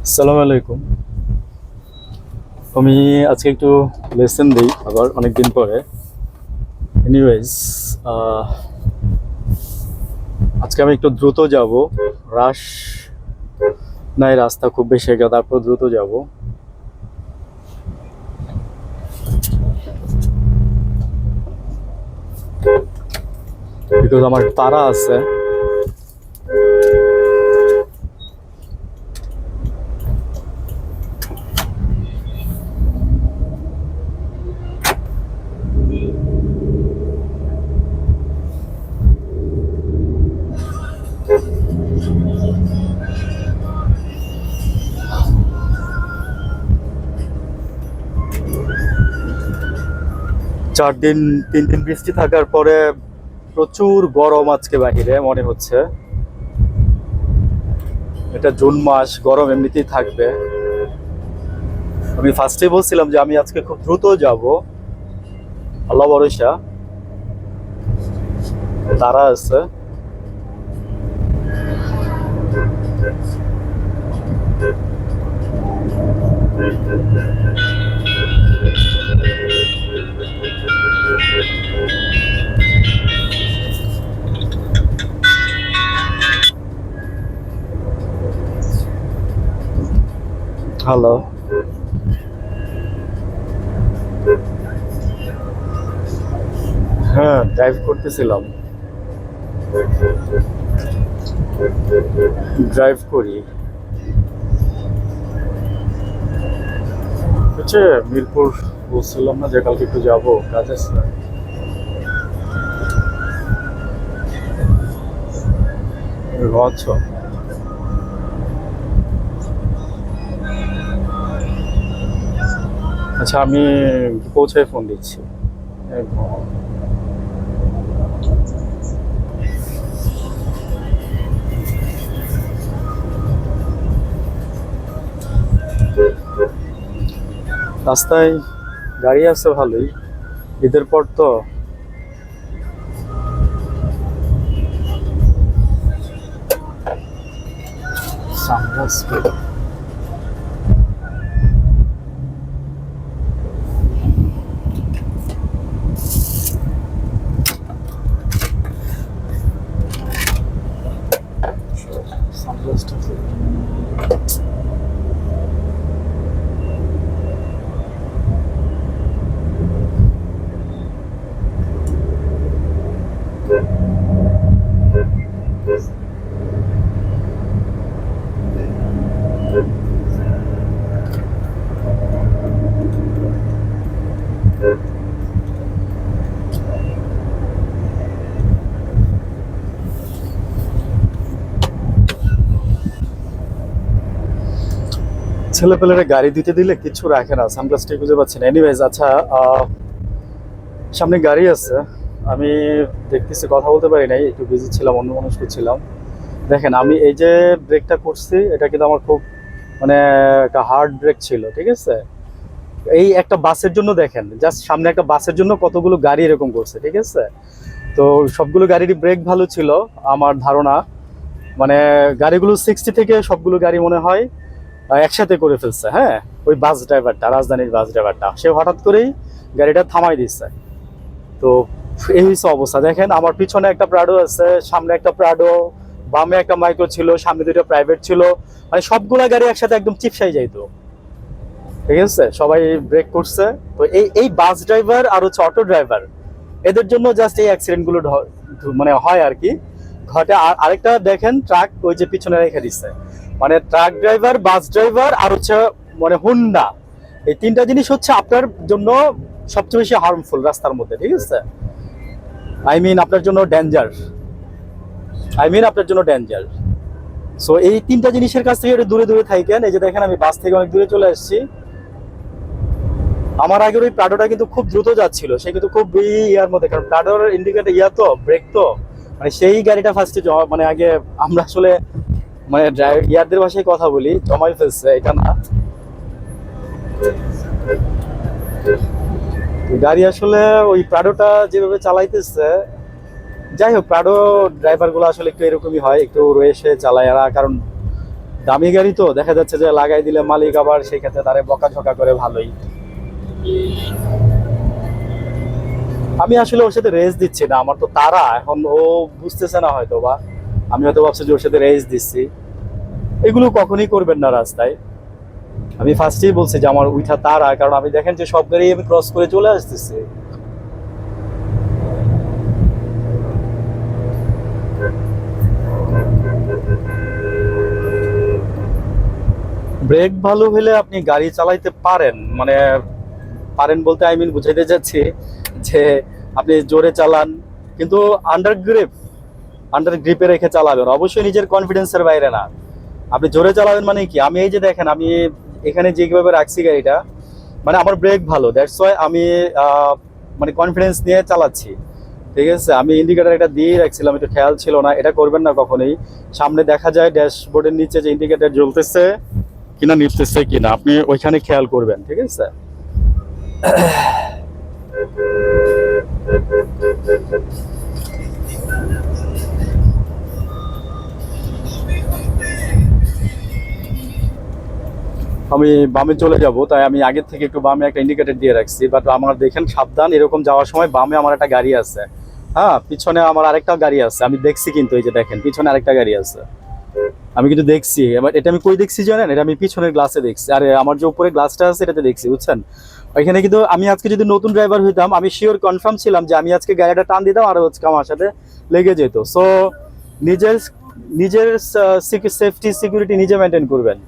আসসালামু আলাইকুম। আমি আজকে একটু লেসন দিই আবার অনেক দিন পরে। এনিওয়েজ, আজকে আমি একটু দ্রুত যাব। রাশ নাই, রাস্তা খুব বেশি একটা, তারপর দ্রুত যাব। বিকজ আমার তাড়া আছে। 4 দিন 3 দিন বৃষ্টি থাকার পরে প্রচুর গরম আজকে বাহিরে মনে হচ্ছে। এটা জুন মাস, গরম এমনিতেই থাকবে। আমি ফার্স্টে বলছিলাম যে আমি আজকে খুব দ্রুত যাব। আল্লাহ ভরসা, তারা আছে। হ্যালো। হ্যাঁ, ড্রাইভ করতেছিলাম। ড্রাইভ করি হচ্ছে মিরপুর। বলছিলাম না যে কালকে একটু যাবো, কাজ আছে। আচ্ছা, আচ্ছা, আমি পৌঁছায় ফোন দিচ্ছি। একদম। রাস্তায় গাড়ি আছে ভালোই, ঈদের পর তো। সানগ্লাস সানগ্লাসটা ছেলেপেলেরা গাড়ি দিতে দিলে কিছু রাখে না, সানগ্লাসটাই খুঁজে পাচ্ছি না। এনিওয়েজ, আচ্ছা, সামনে গাড়ি আছে। আমি দেখতেছি, কথা বলতে পারি নাই, একটু বিজি ছিলাম, অন্যমনস্ক ছিলাম। দেখেন, আমি এই যে ব্রেকটা করছি, এটা কিন্তু আমার খুব মানে একটা হার্ড ব্রেক ছিল, ঠিক আছে। এই একটা বাসের জন্য দেখেন, জাস্ট সামনে একটা বাসের জন্য কতগুলো গাড়ি এরকম করছে, ঠিক আছে। তো সবগুলো গাড়িরই ব্রেক ভালো ছিল আমার ধারণা। মানে গাড়িগুলো 60 থেকে সবগুলো গাড়ি মনে হয় একসাথে করে ফেলছে। হ্যাঁ, ওই বাস ড্রাইভারটা, রাজধানীর বাস ড্রাইভারটা, সে হঠাৎ করেই গাড়িটা থামাই দিচ্ছে। তো এই হচ্ছে অবস্থা। দেখেন, আমার পিছনে একটা প্রাডো আছে, সামনে একটা প্রাডো, বামে একটা মাইক্রো ছিল, সামনে দুটো প্রাইভেট ছিল। মানে সবগুলা গাড়ি একসাথে একদম চিপসাই যাইতো, ঠিক আছে। সবাই ব্রেক করছে। তো এই এই বাস ড্রাইভার আর হচ্ছে অটো ড্রাইভার, এদের জন্য জাস্ট এই অ্যাক্সিডেন্ট গুলো মানে হয় আর কি, ঘটে। আর আরেকটা দেখেন, ট্রাক ওই যে পিছনে রেখে দিচ্ছে। মানে ট্রাক ড্রাইভার, বাস ড্রাইভার আর হচ্ছে মানে হুন্ডা, এই তিনটা জিনিস হচ্ছে আপনার জন্য সবচেয়ে বেশি হার্মফুল রাস্তার মধ্যে, ঠিক আছে। আপনার জন্য ডেঞ্জার। আপনার জন্য ডেঞ্জার। সো এই তিনটা জিনিসের কাছ থেকে একটু দূরে দূরে থাকেন। এই যে দেখেন, আমি বাস থেকে অনেক দূরে চলে আসছি। আমার আগের ওই প্রাডোটা কিন্তু খুব দ্রুত যাচ্ছিল, সে কিন্তু খুব ইয়ার মধ্যে, কারণ প্রাডোর ইন্ডিকেটর ইয়া তো, ব্রেক তো। মানে সেই গাড়িটা ফার্স্টে মানে আগে আমরা আসলে মানে ইয়ারদের ভাষায় কথা বলি, জমাই ফেলছে, এটা না। গাড়ি আসলে ওই প্রাডোটা যেভাবে চালাইতেছে, যাই হোক, প্রাডো ড্রাইভার গুলো আসলে একটু এরকমই হয়, একটু রয়েছে চালায় এরা। কারণ দামি গাড়ি তো দেখা যাচ্ছে যে লাগাই দিলে মালিক আবার সেই ক্ষেত্রে তারে বকাঝকা করে ভালোই। আমি আসলে ওর সাথে রেস দিচ্ছি না, আমার তো তারা, এখন ও বুঝতেছে না হয়তো, বা আমি হয়তো ভাবছি যে ওর সাথে রেস দিচ্ছি। এগুলো কখনই করবেন না রাস্তায়। আমি ফার্স্টেই বলছি যে আমার উঠা তারা, কারণ আমি দেখেন যে সব গাড়ি আমি ক্রস করে চলে আসতেছি। ব্রেক ভালো হলে আপনি গাড়ি চালাইতে পারেন, মানে পারেন বলতে আই মিন বুঝাইতে যাচ্ছি যে আপনি জোরে চালান, কিন্তু আন্ডার গ্রিপে রেখে চালাবেন, অবশ্যই নিজের কনফিডেন্সের বাইরে না। আপনি জোরে চালাবেন মানে কি, আমি এই যে দেখেন আমি এখানে যেভাবে রাখছি গাড়িটা, মানে আমার ব্রেক ভালো, দ্যাটস ওয়াই আমি মানে কনফিডেন্স নিয়ে চালাচ্ছি। ঠিক আছে, আমি ইন্ডিকেটার এটা দিয়ে রাখছিলাম, একটু খেয়াল ছিল না। এটা করবেন না কখনোই। সামনে দেখা যায় ড্যাশবোর্ডের নিচে যে ইন্ডিকেটার জ্বলতেছে কিনা নিপতেছে কিনা, আপনি ওইখানে খেয়াল করবেন। ঠিক আছে, আমি বামে চলে যাব, তাই আমি আগের থেকে একটু বামে একটা ইন্ডিকেটর দিয়ে রাখছি। বাট আমার দেখেন সাবধান, এরকম যাওয়ার সময় বামে আমার একটা গাড়ি আছে, হ্যাঁ পিছনে আমার আরেকটা গাড়ি আছে, আমি দেখছি কিন্তু এই যে দেখেন পিছনে আরেকটা গাড়ি আছে, আমি কিন্তু দেখছি। এবার এটা আমি কই দেখছি জানেন, এটা আমি পিছনের গ্লাসে দেখছি, আরে আমার যে উপরে গ্লাসটা আছে এটাতে দেখছি, বুঝছেন। ওইখানে কিন্তু আমি আজকে যদি নতুন ড্রাইভার হইতাম, আমি শিওর কনফার্ম ছিলাম যে আমি আজকে গাড়িটা টান দিতাম আর হচ্ছে আমার সাথে লেগে যেত। সো নিজের নিজের সেফটি সিকিউরিটি নিজে মেনটেন করবেন।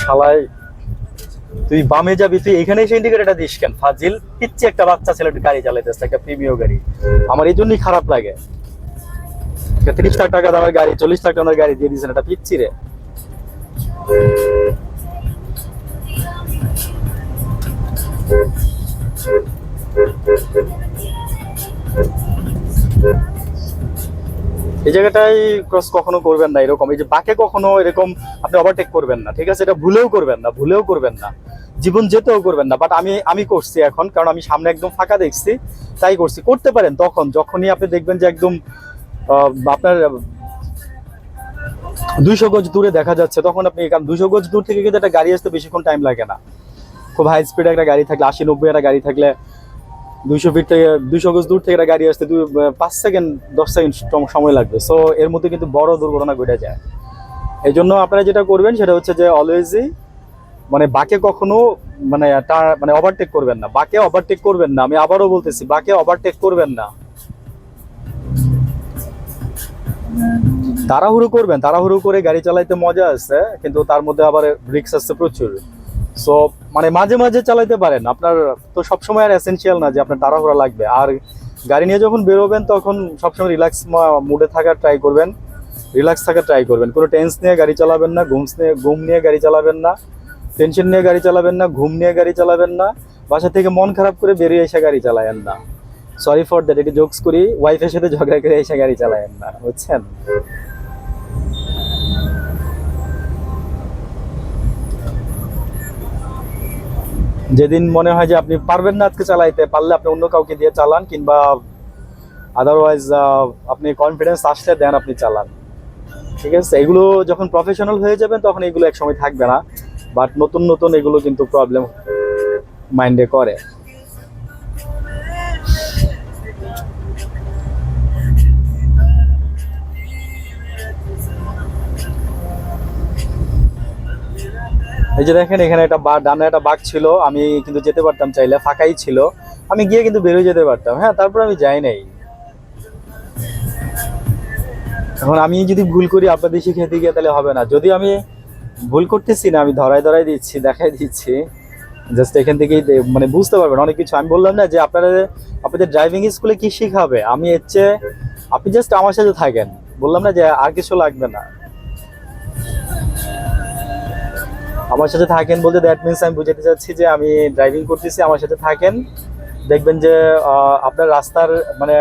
শালায়, তুই বামে যাবি, তুই এখানে এসে ইন্ডিকেটরটা দিস কেন ফাজিল, পিচ্ছি একটা বাচ্চা ছেলে গাড়ি চালাইতেছে, একটা প্রিমিয়ার গাড়ি। আমার এই জন্যই খারাপ লাগে, 30 লাখ টাকা দামের গাড়ি 40 লাখ টাকার গাড়ি দিয়ে দিয়েছেন, এটা পিচ্ছি রে। এই জায়গাটাই ক্রস কখনো করবেন না এরকম, এই যে বাকে কখনো এরকম আপনি ওভারটেক করবেন না। ঠিক আছে, এটা ভুলেও করবেন না, ভুলেও করবেন না, জীবন যেতেও করবেন না। বাট আমি করছি এখন, কারণ আমি সামনে একদম ফাঁকা দেখছি তাই করছি। করতে পারেন তখন যখনই আপনি দেখবেন যে একদম আপনার 200 গজ দূরে দেখা যাচ্ছে, তখন আপনি 200 গজ দূর থেকে কিন্তু একটা গাড়ি আসতে বেশিক্ষণ টাইম লাগে না। খুব হাই স্পিডে একটা গাড়ি থাকলে 80-90 একটা গাড়ি থাকলে 200 ফিট থেকে 200 গজ দূর থেকে একটা গাড়ি আসতে 5 সেকেন্ড 10 সেকেন্ড সময় লাগবে। সো এর মধ্যে কিন্তু বড় দুর্ঘটনা ঘটে যায়। এই জন্য আপনারা যেটা করবেন সেটা হচ্ছে যে অলওয়েজই মানে বাকে কখনো মানে ওভারটেক করবেন না, বাকে ওভারটেক করবেন না। আমি আবারও বলতেছি, বাকে ওভারটেক করবেন না। তাড়াহুড়ো করবেন, তাড়াহুড়ো করে গাড়ি চালাইতে মজা আছে, কিন্তু তার মধ্যে আবার রিস্ক আছে প্রচুর। সো মানে মাঝে মাঝে চালাইতে পারেন, আপনার তো সবসময় আর এসেনশিয়াল না যে আপনার তাড়াহুড়া লাগবে। আর গাড়ি নিয়ে যখন বেরোবেন তখন সবসময় রিল্যাক্স মুডে থাকার ট্রাই করবেন, রিল্যাক্স থাকার ট্রাই করবেন। কোনো টেন্স নিয়ে গাড়ি চালাবেন না, ঘুম নিয়ে গাড়ি চালাবেন না, টেনশন নিয়ে গাড়ি চালাবেন না, ঘুম নিয়ে গাড়ি চালাবেন না, বাসা থেকে মন খারাপ করে বেরিয়ে এসে গাড়ি চালায়েন না। সরি ফর দ্যাট, একটু জোকস করি, ওয়াইফের সাথে ঝগড়া করে এসে গাড়ি চালায়েন না, বুঝছেন। যেদিন মনে হয় যে আপনি পারবেন না আজকে চালাইতে, পারলে আপনি অন্য কাউকে দিয়ে চালান, কিংবা আদারওয়াইজ আপনি কনফিডেন্স আসলে দেন আপনি চালান। ঠিক আছে, এগুলো যখন প্রফেশনাল হয়ে যাবেন তখন এগুলো একসময় থাকবে না, বাট নতুন নতুন এগুলো কিন্তু প্রবলেম মাইন্ডে করে। এই যে দেখেন এখানে একটা ডানে একটা বাঘ ছিল, আমি কিন্তু যেতে পারতাম চাইলে, ফাঁকাই ছিল, আমি গিয়ে কিন্তু বেরোয় যেতে পারতাম। হ্যাঁ, তারপর আমি যাই নাই। এখন আমি যদি ভুল করি আপনাদের শিখে গিয়ে তাহলে হবে না। যদি আমি ভুল করতেছি না, আমি ধরাই ধরাই দিচ্ছি, দেখাই দিচ্ছি, জাস্ট এখান থেকেই মানে বুঝতে পারবেন অনেক কিছু। আমি বললাম না যে আপনাদের ড্রাইভিং স্কুলে কি শিখাবে, আমি এর চেয়ে আপনি জাস্ট আমার সাথে থাকেন, বললাম না যে আর কিছু লাগবে না, আমার সাথে থাকেন বলতে দ্যাট মিনস আমি বুঝাতে চাচ্ছি যে আমি ড্রাইভিং করতেছি, আমার সাথে থাকেন। দেখবেন যে আপনার রাস্তার মানে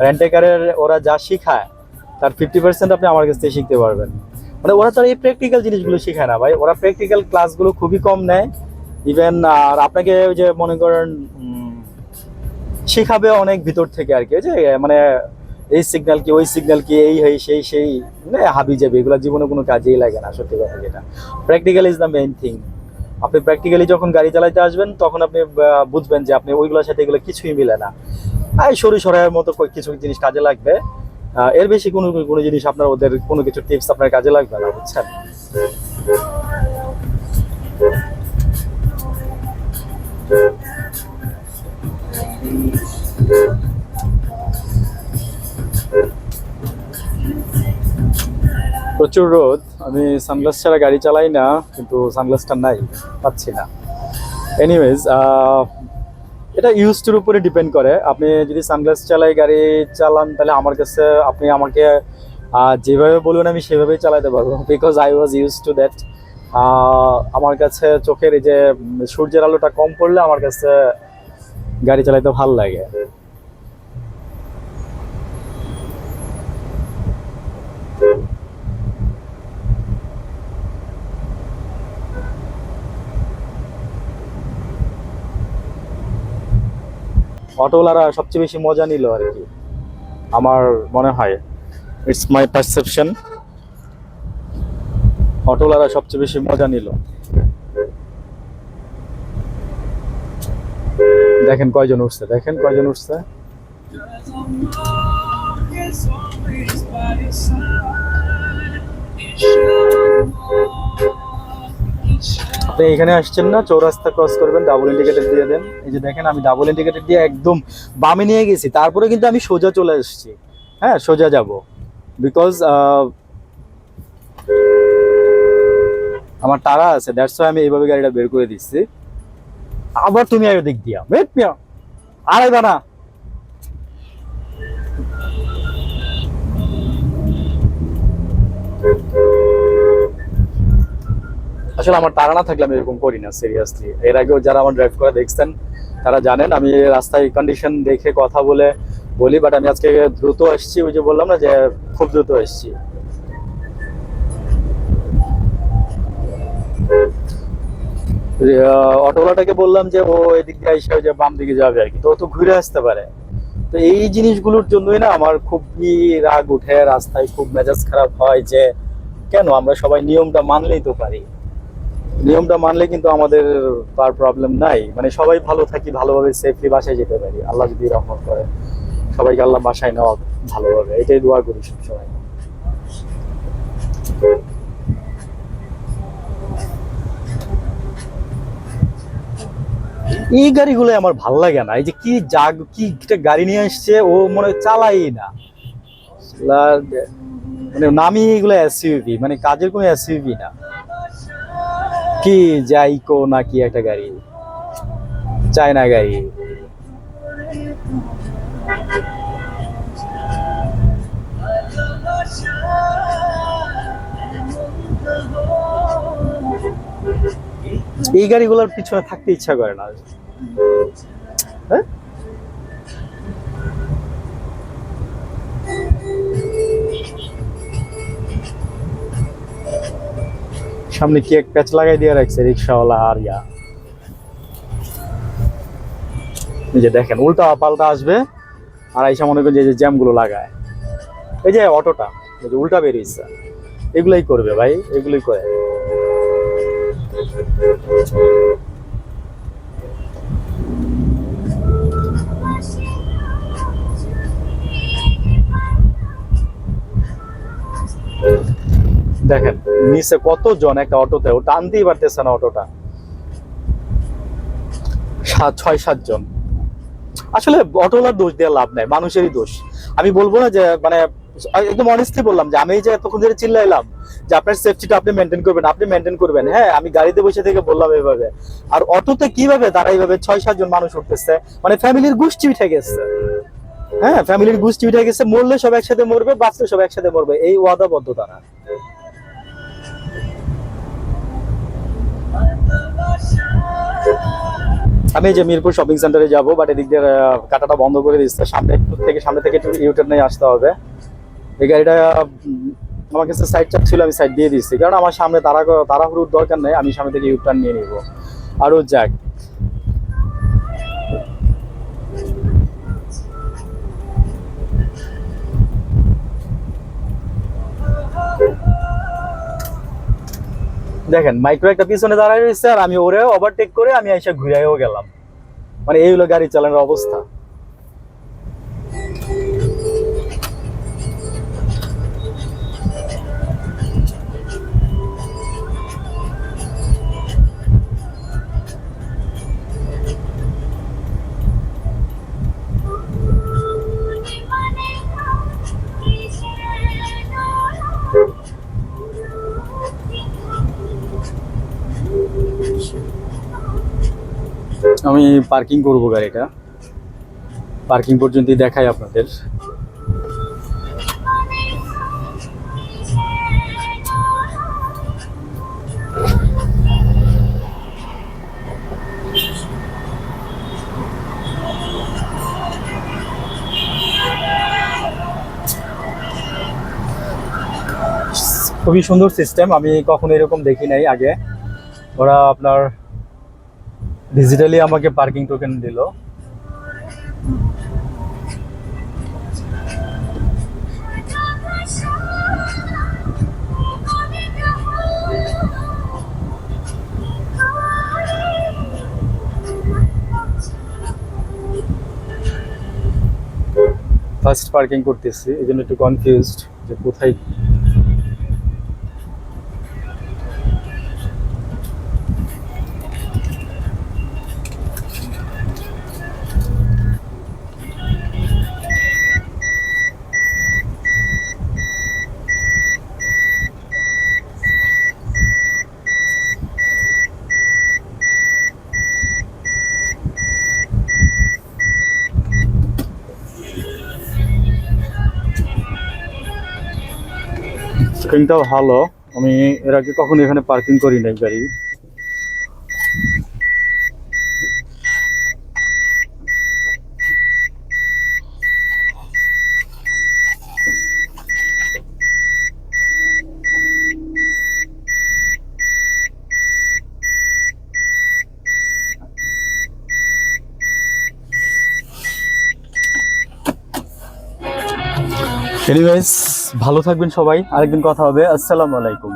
রেন্টেকারের ওরা যা শিখায় তার 50% আপনি আমার কাছ থেকে শিখতে পারবেন। মানে ওরা তো এই প্র্যাকটিক্যাল জিনিসগুলো শেখায় না ভাই, ওরা প্র্যাকটিক্যাল ক্লাসগুলো খুবই কম নেয় ইভেন। আর আপনাকে ওই যে মনে করেন শিখাবে অনেক ভিতর থেকে আর কি, যে মানে এই সিগন্যাল কি, ওই সিগন্যাল কি, সেই মানে হাবি যাবে, এগুলো জীবনে কোনো কাজেই লাগে না সত্যি কথা যেটা। Practical is the main thing. আপনি প্র্যাকটিক্যালি যখন গাড়ি চালাতে আসবেন তখন আপনি বুঝবেন যে আপনি ওইগুলোর সাথে এগুলো কিছুই মিলে না। আর সরু সরাইয়ের মতো কিছু জিনিস কাজে লাগবে, এর বেশি কোনো কোনো জিনিস আপনার ওদের কোনো কিছু টিপস আপনার কাজে লাগবে না, বুঝছেন? প্রচুর রোদ, আমি সানগ্লাস ছাড়া গাড়ি চালাই না, কিন্তু সানগ্লাসটা নাই, পাচ্ছি না। এনিওয়েজ, এটা ইউজড উপরে ডিপেন্ড করে। আপনি যদি সানগ্লাস চালাই গাড়ি চালান তাহলে আমার কাছে আপনি আমাকে যেভাবে বলুন আমি সেভাবেই চালাতে পারবো, because I was use to that. আমার কাছে চোখের এই যে সূর্যের আলোটা কম পড়লে আমার কাছে গাড়ি চালাতে ভালো লাগে। অটোওয়ালারা সবচেয়ে বেশি মজা নিল আর কি, আমার মনে হয়, ইটস মাই পারসেপশন। অটোওয়ালারা সবচেয়ে বেশি মজা নিল। দেখেন কয়জন উঠছে, দেখেন কয়জন উঠছে। আপনি এখানে আসছেন না, চৌরাস্তা ক্রস করবেন, ডাবল ইন্ডিকেটর দিয়ে দেন। এই যে দেখেন আমি ডাবল ইন্ডিকেটর দিয়ে একদম বামে নিয়ে গেছি, তারপরে কিন্তু আমি সোজা চলে এসেছি। হ্যাঁ, সোজা যাব, বিকজ আমার তাড়া আছে, দ্যাটস ওয়াই আমি এইভাবে গাড়িটা বের করে দিচ্ছি। আবার তুমি আগে দিক দিয়া বেট মিয়া আড়াইবা না। আসলে আমার তাড়া না থাকলে আমি এরকম করি না, সিরিয়াসলি। এর আগেও যারা আমার ড্রাইভ করে দেখছেন তারা জানেন আমি রাস্তায় কন্ডিশন দেখে কথা বলি, বাট আমি আজকে দ্রুত আসছি, ওই যে বললাম না যে খুব দ্রুত আসছি। অটোওয়ালাটাকে বললাম যে ও এদিক দিয়ে এসে যে বাম দিকে যাবে আর কি, তো ও তো ঘুরে আসতে পারে। তো এই জিনিসগুলোর জন্যই না আমার খুবই রাগ উঠে, রাস্তায় খুব মেজাজ খারাপ হয় যে কেন আমরা সবাই নিয়মটা মানলেই তো পারি, নিয়মটা মানলে কিন্তু আমাদের আর প্রবলেম নাই, মানে সবাই ভালো থাকি, ভালোভাবে সেফলি বাসায় যেতে পারি, আল্লাহ যদি রহমত করে সবাইকে আল্লাহ বাসায় নেওয়া ভালোভাবে, এটাই দোয়া করি সবসময়। এই গাড়িগুলো আমার ভাল লাগে না, এই যে কি কি একটা গাড়ি নিয়ে আসছে ও মনে হয় চালাই না, মানে নামি এগুলো এসইউভি, মানে কাজের কোনো এসইউভি না, কি জাইকো না কি একটা গাড়ি, চায়না গাড়ি। এই গাড়িগুলোর পিছনে থাকতে ইচ্ছা করে না। হ্যাঁ, সামনে কি এক প্যাচ লাগাই দিয়ে রাখছে রিক্সাওয়ালা আর ইয়া। এই যে দেখেন উল্টা পাল্টা আসবে আর আইসা মনে করেন যে জ্যাম গুলো লাগায়, এই যে অটোটা এই যে উল্টা বেরিয়েছে, এগুলাই করবে ভাই, এগুলোই করে। দেখেন নিচে কতজন একটা অটোতে, ও টানতেই পারতেছে না অটোটা, 6-7 জন। আসলে অটোলার দোষ দিয়ে লাভ নাই, মানুষেরই দোষ। আমি বলবো না যে মানে একদম অনেস্টলি বললাম যে আমি এই যে এতক্ষণ ধরে চিল্লাইলাম যে আপনার সেফটিটা আপনি মেনটেন করবেন, আপনি মেনটেন করবেন, হ্যাঁ আমি গাড়িতে বসে থেকে বললাম এইভাবে, আর অটোতে কিভাবে তারা এইভাবে 6-7 জন মানুষ উঠতেছে, মানে ফ্যামিলির গোষ্ঠী উঠে গেছে। হ্যাঁ, ফ্যামিলির গোষ্ঠী উঠে গেছে, মরলে সব একসাথে মরবে, বাঁচলে সব একসাথে মরবে, এই ওয়াদাবদ্ধ তারা। আমি যে মিরপুর শপিং সেন্টারে যাবো, বাট এদিক দিয়ে কাটাটা বন্ধ করে দিচ্ছে, সামনে থেকে একটু ইউটার্নে আসতে হবে। এই গাড়িটা আমার কাছে সাইড চাপ ছিল, আমি সাইড দিয়ে দিচ্ছি, কারণ আমার সামনে তাড়াহুড়োর দরকার নেই, আমি সামনে থেকে ইউটার্ন নিয়ে নিব। আরো যাক, দেখেন মাইক্রো একটা পিছনে দাঁড়ায় রয়েছে আর আমি ওরে ওভারটেক করে আমি এসে ঘুরাইও গেলাম। মানে এই হলো গাড়ি চালানোর অবস্থা। আমি পার্কিং করব গাড়িটা, পার্কিং পর্যন্তই দেখাই আপনাদের। খুবই সুন্দর সিস্টেম, আমি কখনো এরকম দেখি নাই আগে। ওরা আপনার ডিজিটালি আমাকে পার্কিং টোকেন দিল। ফার্স্ট পার্কিং করতেছি, এই জন্য একটু কনফিউজড যে কোথায়। পার্কিংটাও ভালো, আমি এর আগে কখনো এখানে পার্কিং করি নাই গাড়ি। এনিওয়েজ, ভালো থাকবেন সবাই, আরেকদিন কথা হবে। আসসালামু আলাইকুম।